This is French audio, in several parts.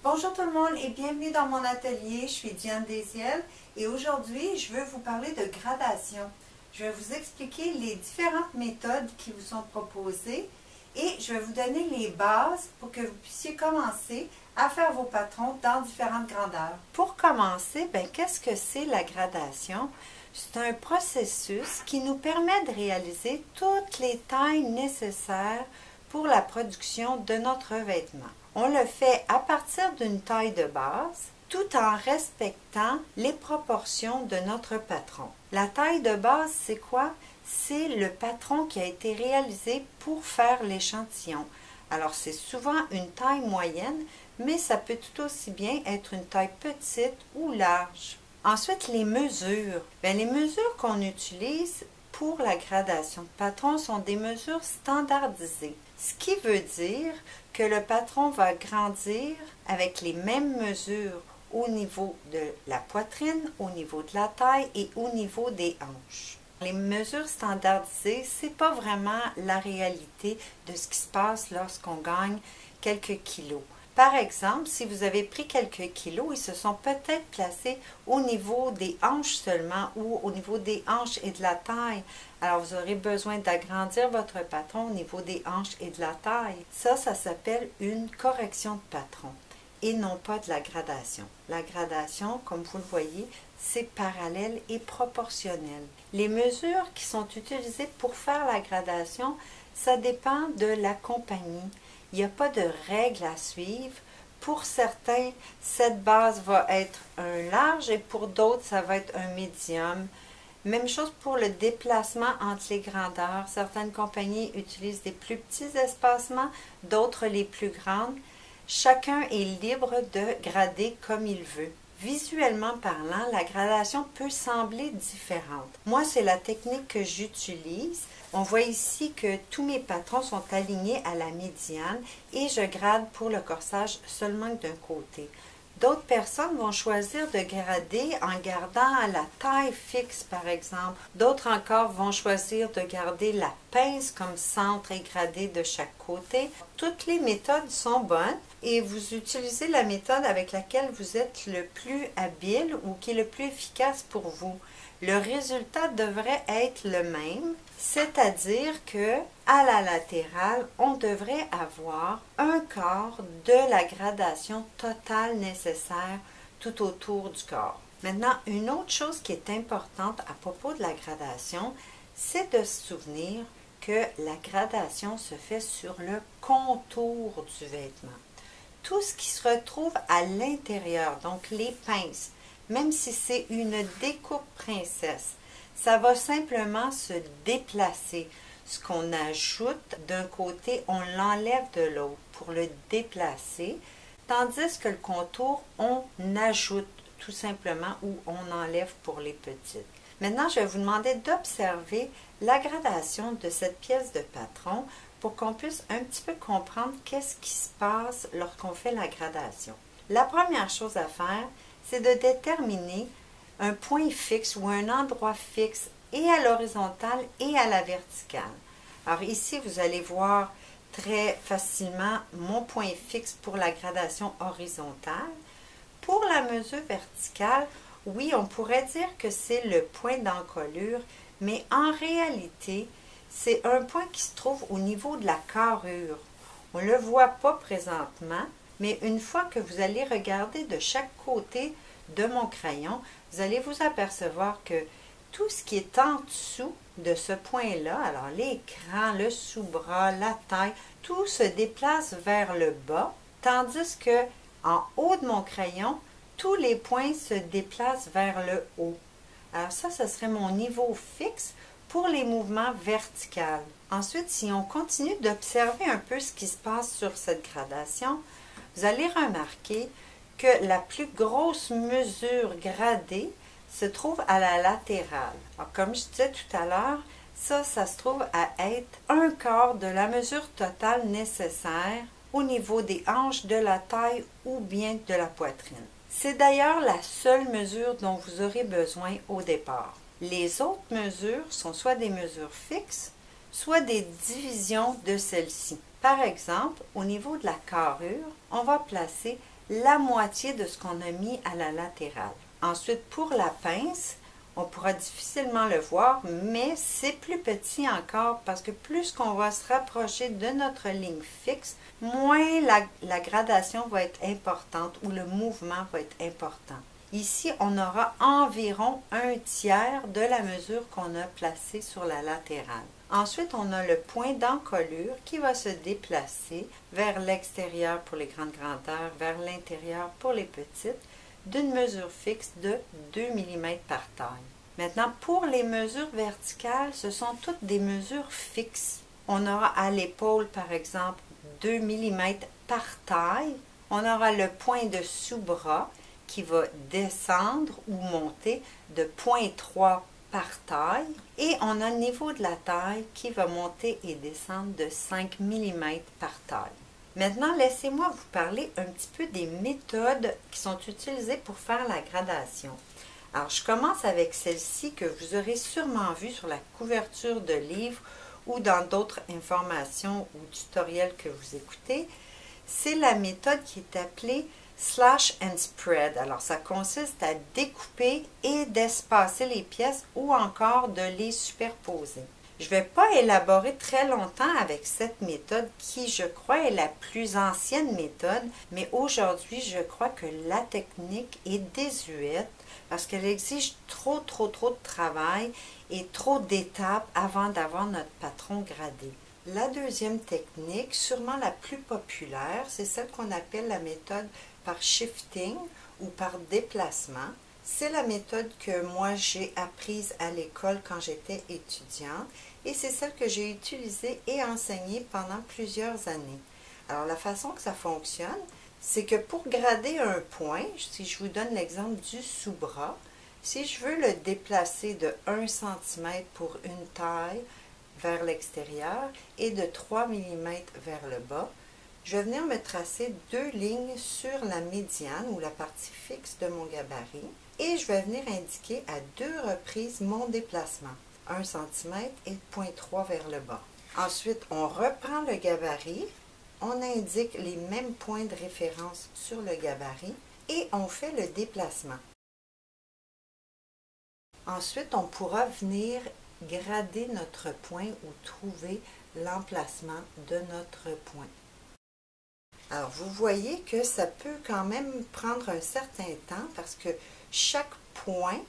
Bonjour tout le monde et bienvenue dans mon atelier. Je suis Diane Desiel et aujourd'hui je veux vous parler de gradation. Je vais vous expliquer les différentes méthodes qui vous sont proposées et je vais vous donner les bases pour que vous puissiez commencer à faire vos patrons dans différentes grandeurs. Pour commencer, qu'est-ce que c'est la gradation? C'est un processus qui nous permet de réaliser toutes les tailles nécessaires pour la production de notre vêtement. On le fait à partir d'une taille de base, tout en respectant les proportions de notre patron. La taille de base, c'est quoi? C'est le patron qui a été réalisé pour faire l'échantillon. Alors, c'est souvent une taille moyenne, mais ça peut tout aussi bien être une taille petite ou large. Ensuite, les mesures. Les mesures qu'on utilise pour la gradation de patron sont des mesures standardisées. Ce qui veut dire que le patron va grandir avec les mêmes mesures au niveau de la poitrine, au niveau de la taille et au niveau des hanches. Les mesures standardisées, ce n'est pas vraiment la réalité de ce qui se passe lorsqu'on gagne quelques kilos. Par exemple, si vous avez pris quelques kilos, ils se sont peut-être placés au niveau des hanches seulement ou au niveau des hanches et de la taille. Alors, vous aurez besoin d'agrandir votre patron au niveau des hanches et de la taille. Ça s'appelle une correction de patron et non pas de la gradation. La gradation, comme vous le voyez, c'est parallèle et proportionnel. Les mesures qui sont utilisées pour faire la gradation, ça dépend de la compagnie. Il n'y a pas de règles à suivre. Pour certains, cette base va être un large et pour d'autres, ça va être un médium. Même chose pour le déplacement entre les grandeurs. Certaines compagnies utilisent des plus petits espacements, d'autres les plus grandes. Chacun est libre de grader comme il veut. Visuellement parlant, la gradation peut sembler différente. Moi, c'est la technique que j'utilise. On voit ici que tous mes patrons sont alignés à la médiane et je grade pour le corsage seulement d'un côté. D'autres personnes vont choisir de grader en gardant la taille fixe, par exemple. D'autres encore vont choisir de garder la pince comme centre et grader de chaque côté. Toutes les méthodes sont bonnes et vous utilisez la méthode avec laquelle vous êtes le plus habile ou qui est le plus efficace pour vous. Le résultat devrait être le même, c'est-à-dire que à la latérale, on devrait avoir un quart de la gradation totale nécessaire tout autour du corps. Maintenant, une autre chose qui est importante à propos de la gradation, c'est de se souvenir que la gradation se fait sur le contour du vêtement. Tout ce qui se retrouve à l'intérieur, donc les pinces, même si c'est une découpe princesse, ça va simplement se déplacer. Ce qu'on ajoute d'un côté, on l'enlève de l'autre pour le déplacer, tandis que le contour, on ajoute tout simplement ou on enlève pour les petites. Maintenant, je vais vous demander d'observer la gradation de cette pièce de patron pour qu'on puisse un petit peu comprendre qu'est-ce qui se passe lorsqu'on fait la gradation. La première chose à faire, c'est de déterminer un point fixe ou un endroit fixe et à l'horizontale et à la verticale. Alors ici, vous allez voir très facilement mon point fixe pour la gradation horizontale. Pour la mesure verticale, oui, on pourrait dire que c'est le point d'encolure, mais en réalité, c'est un point qui se trouve au niveau de la carrure. On ne le voit pas présentement, mais une fois que vous allez regarder de chaque côté de mon crayon, vous allez vous apercevoir que tout ce qui est en dessous de ce point-là, alors l'écran, le sous-bras, la taille, tout se déplace vers le bas, tandis que en haut de mon crayon, tous les points se déplacent vers le haut. Alors ça, ce serait mon niveau fixe pour les mouvements verticaux. Ensuite, si on continue d'observer un peu ce qui se passe sur cette gradation, vous allez remarquer que la plus grosse mesure gradée se trouve à la latérale. Alors, comme je disais tout à l'heure, ça se trouve à être un quart de la mesure totale nécessaire au niveau des hanches, de la taille ou bien de la poitrine. C'est d'ailleurs la seule mesure dont vous aurez besoin au départ. Les autres mesures sont soit des mesures fixes, soit des divisions de celle-ci. Par exemple, au niveau de la carrure, on va placer la moitié de ce qu'on a mis à la latérale. Ensuite, pour la pince, on pourra difficilement le voir, mais c'est plus petit encore parce que plus qu'on va se rapprocher de notre ligne fixe, moins la gradation va être importante ou le mouvement va être important. Ici, on aura environ un tiers de la mesure qu'on a placée sur la latérale. Ensuite, on a le point d'encolure qui va se déplacer vers l'extérieur pour les grandes grandeurs, vers l'intérieur pour les petites, d'une mesure fixe de 2 mm par taille. Maintenant, pour les mesures verticales, ce sont toutes des mesures fixes. On aura à l'épaule, par exemple, 2 mm par taille. On aura le point de sous-bras qui va descendre ou monter de 0,3 par taille. Et on a le niveau de la taille qui va monter et descendre de 5 mm par taille. Maintenant, laissez-moi vous parler un petit peu des méthodes qui sont utilisées pour faire la gradation. Alors, je commence avec celle-ci que vous aurez sûrement vue sur la couverture de livres ou dans d'autres informations ou tutoriels que vous écoutez. C'est la méthode qui est appelée Slash and Spread. Alors, ça consiste à découper et d'espacer les pièces ou encore de les superposer. Je ne vais pas élaborer très longtemps avec cette méthode qui, je crois, est la plus ancienne méthode, mais aujourd'hui, je crois que la technique est désuète parce qu'elle exige trop de travail et trop d'étapes avant d'avoir notre patron gradé. La deuxième technique, sûrement la plus populaire, c'est celle qu'on appelle la méthode par shifting ou par déplacement. C'est la méthode que moi j'ai apprise à l'école quand j'étais étudiante et c'est celle que j'ai utilisée et enseignée pendant plusieurs années. Alors la façon que ça fonctionne, c'est que pour grader un point, si je vous donne l'exemple du sous-bras, si je veux le déplacer de 1 cm pour une taille vers l'extérieur et de 3 mm vers le bas, je vais venir me tracer deux lignes sur la médiane ou la partie fixe de mon gabarit et je vais venir indiquer à 2 reprises mon déplacement, 1 cm et 0,3 vers le bas. Ensuite, on reprend le gabarit, on indique les mêmes points de référence sur le gabarit et on fait le déplacement. Ensuite, on pourra venir grader notre point ou trouver l'emplacement de notre point. Alors, vous voyez que ça peut quand même prendre un certain temps parce que chaque point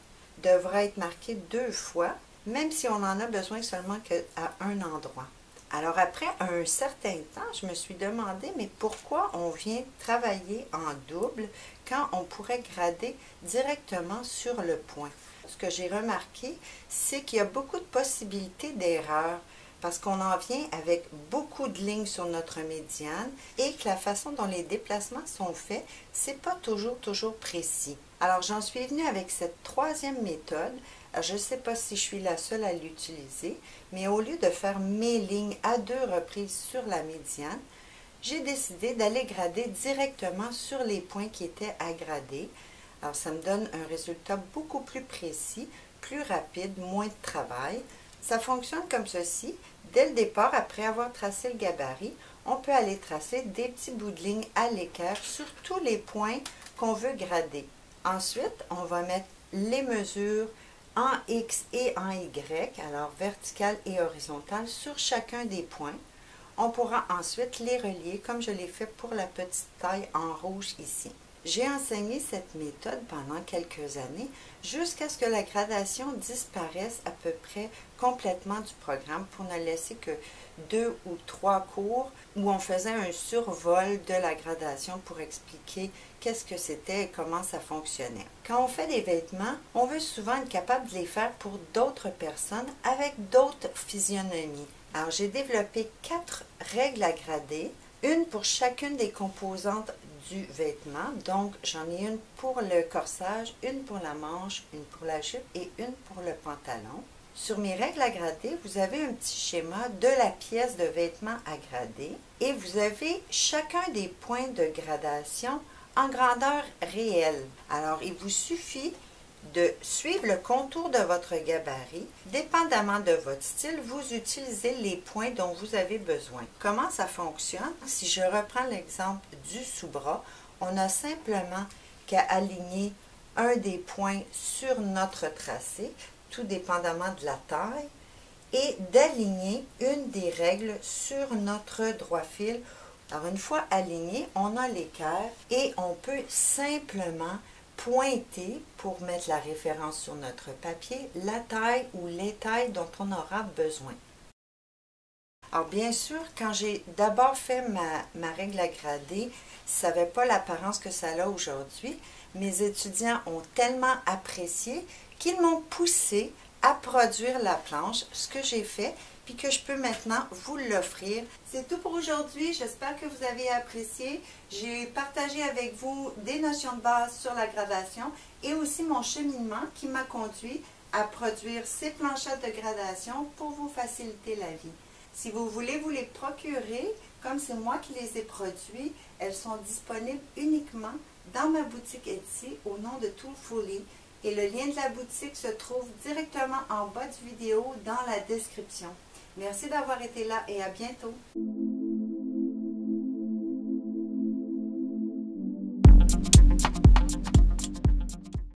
devra être marqué 2 fois, même si on en a besoin seulement qu'à un endroit. Alors, après un certain temps, je me suis demandé, mais pourquoi on vient travailler en double quand on pourrait grader directement sur le point? Ce que j'ai remarqué, c'est qu'il y a beaucoup de possibilités d'erreurs parce qu'on en vient avec beaucoup de lignes sur notre médiane et que la façon dont les déplacements sont faits, c'est pas toujours précis. Alors, j'en suis venue avec cette troisième méthode. Alors, je ne sais pas si je suis la seule à l'utiliser, mais au lieu de faire mes lignes à 2 reprises sur la médiane, j'ai décidé d'aller grader directement sur les points qui étaient à grader. Alors, ça me donne un résultat beaucoup plus précis, plus rapide, moins de travail. Ça fonctionne comme ceci. Dès le départ, après avoir tracé le gabarit, on peut aller tracer des petits bouts de ligne à l'équerre sur tous les points qu'on veut grader. Ensuite, on va mettre les mesures en X et en Y, alors verticale et horizontale, sur chacun des points. On pourra ensuite les relier comme je l'ai fait pour la petite taille en rouge ici. J'ai enseigné cette méthode pendant quelques années jusqu'à ce que la gradation disparaisse à peu près complètement du programme pour ne laisser que 2 ou 3 cours où on faisait un survol de la gradation pour expliquer qu'est-ce que c'était et comment ça fonctionnait. Quand on fait des vêtements, on veut souvent être capable de les faire pour d'autres personnes avec d'autres physionomies. Alors j'ai développé 4 règles à grader, une pour chacune des composantes du vêtement. Donc, j'en ai une pour le corsage, une pour la manche, une pour la jupe et une pour le pantalon. Sur mes règles à grader, vous avez un petit schéma de la pièce de vêtement à grader et vous avez chacun des points de gradation en grandeur réelle. Alors, il vous suffit de suivre le contour de votre gabarit. Dépendamment de votre style, vous utilisez les points dont vous avez besoin. Comment ça fonctionne? Si je reprends l'exemple du sous-bras, On a simplement qu'à aligner un des points sur notre tracé, tout dépendamment de la taille, et d'aligner une des règles sur notre droit fil. Alors, une fois aligné, on a l'équerre et on peut simplement pointer pour mettre la référence sur notre papier, la taille ou les tailles dont on aura besoin. Alors, bien sûr, quand j'ai d'abord fait ma règle à grader, ça n'avait pas l'apparence que ça a aujourd'hui. Mes étudiants ont tellement apprécié qu'ils m'ont poussé à produire la planche, ce que j'ai fait, puis que je peux maintenant vous l'offrir. C'est tout pour aujourd'hui. J'espère que vous avez apprécié. J'ai partagé avec vous des notions de base sur la gradation et aussi mon cheminement qui m'a conduit à produire ces planchettes de gradation pour vous faciliter la vie. Si vous voulez vous les procurer, comme c'est moi qui les ai produits, elles sont disponibles uniquement dans ma boutique Etsy au nom de Toolfully. Et le lien de la boutique se trouve directement en bas de vidéo dans la description. Merci d'avoir été là et à bientôt.